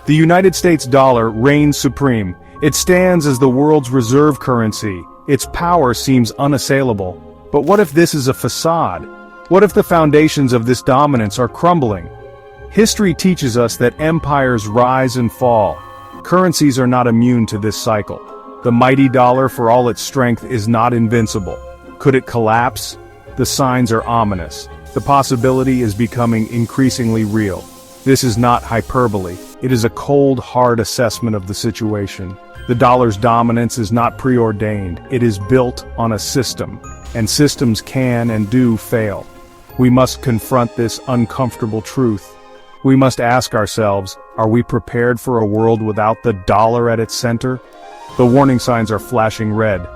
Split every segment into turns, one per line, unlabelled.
The United States dollar reigns supreme. It stands as the world's reserve currency. Its power seems unassailable. But what if this is a facade? What if the foundations of this dominance are crumbling? History teaches us that empires rise and fall. Currencies are not immune to this cycle. The mighty dollar, for all its strength, is not invincible. Could it collapse? The signs are ominous. The possibility is becoming increasingly real. This is not hyperbole. It is a cold, hard assessment of the situation. The dollar's dominance is not preordained. It is built on a system, and systems can and do fail. We must confront this uncomfortable truth. We must ask ourselves, are we prepared for a world without the dollar at its center? The warning signs are flashing red.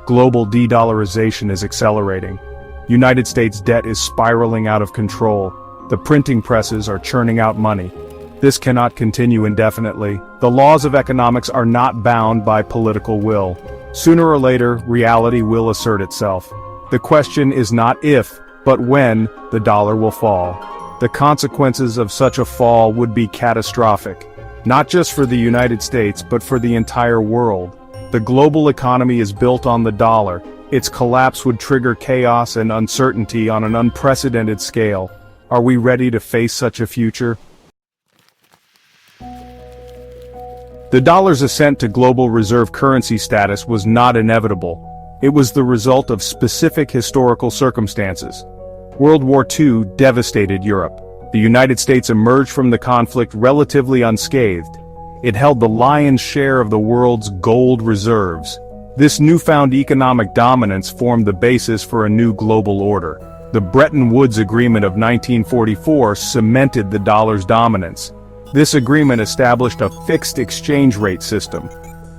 Global de-dollarization is accelerating. United States debt is spiraling out of control. The printing presses are churning out money. This cannot continue indefinitely. The laws of economics are not bound by political will. Sooner or later, reality will assert itself. The question is not if, but when, the dollar will fall. The consequences of such a fall would be catastrophic, not just for the United States but for the entire world. The global economy is built on the dollar. Its collapse would trigger chaos and uncertainty on an unprecedented scale. Are we ready to face such a future? The dollar's ascent to global reserve currency status was not inevitable. It was the result of specific historical circumstances. World War II devastated Europe. The United States emerged from the conflict relatively unscathed. It held the lion's share of the world's gold reserves. This newfound economic dominance formed the basis for a new global order. The Bretton Woods Agreement of 1944 cemented the dollar's dominance. This agreement established a fixed exchange rate system.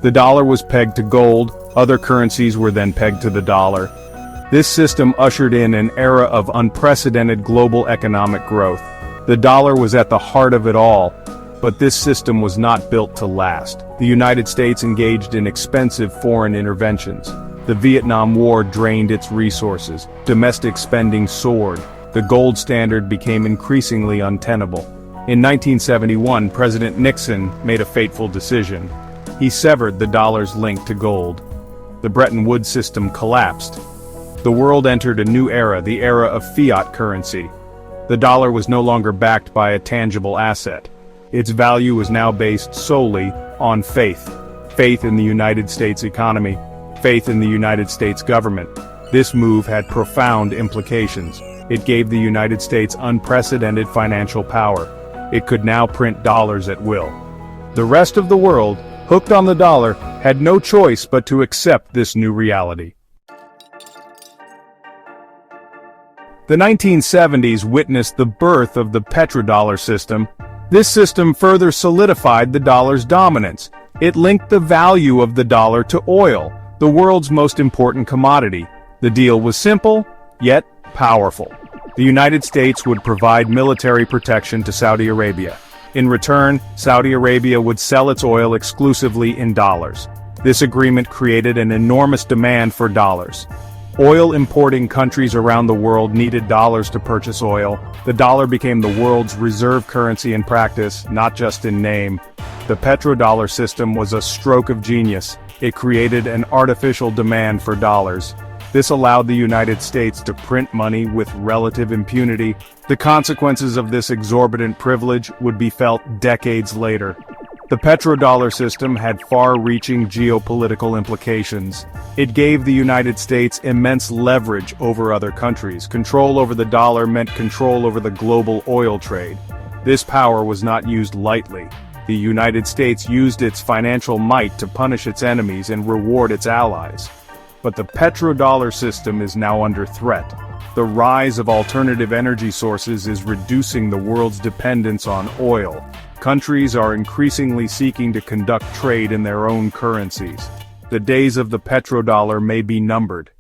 The dollar was pegged to gold, other currencies were then pegged to the dollar. This system ushered in an era of unprecedented global economic growth. The dollar was at the heart of it all, but this system was not built to last. The United States engaged in expensive foreign interventions. The Vietnam War drained its resources. Domestic spending soared. The gold standard became increasingly untenable. In 1971, President Nixon made a fateful decision. He severed the dollar's link to gold. The Bretton Woods system collapsed. The world entered a new era, the era of fiat currency. The dollar was no longer backed by a tangible asset. Its value was now based solely on faith. Faith in the United States economy, faith in the United States government. This move had profound implications. It gave the United States unprecedented financial power. It could now print dollars at will. The rest of the world, hooked on the dollar, had no choice but to accept this new reality. The 1970s witnessed the birth of the petrodollar system. This system further solidified the dollar's dominance. It linked the value of the dollar to oil, the world's most important commodity. The deal was simple, yet powerful. The United States would provide military protection to Saudi Arabia. In return, Saudi Arabia would sell its oil exclusively in dollars. This agreement created an enormous demand for dollars. Oil-importing countries around the world needed dollars to purchase oil. The dollar became the world's reserve currency in practice, not just in name. The petrodollar system was a stroke of genius. It created an artificial demand for dollars. This allowed the United States to print money with relative impunity. The consequences of this exorbitant privilege would be felt decades later. The petrodollar system had far-reaching geopolitical implications. It gave the United States immense leverage over other countries. Control over the dollar meant control over the global oil trade. This power was not used lightly. The United States used its financial might to punish its enemies and reward its allies. But the petrodollar system is now under threat. The rise of alternative energy sources is reducing the world's dependence on oil. Countries are increasingly seeking to conduct trade in their own currencies. The days of the petrodollar may be numbered.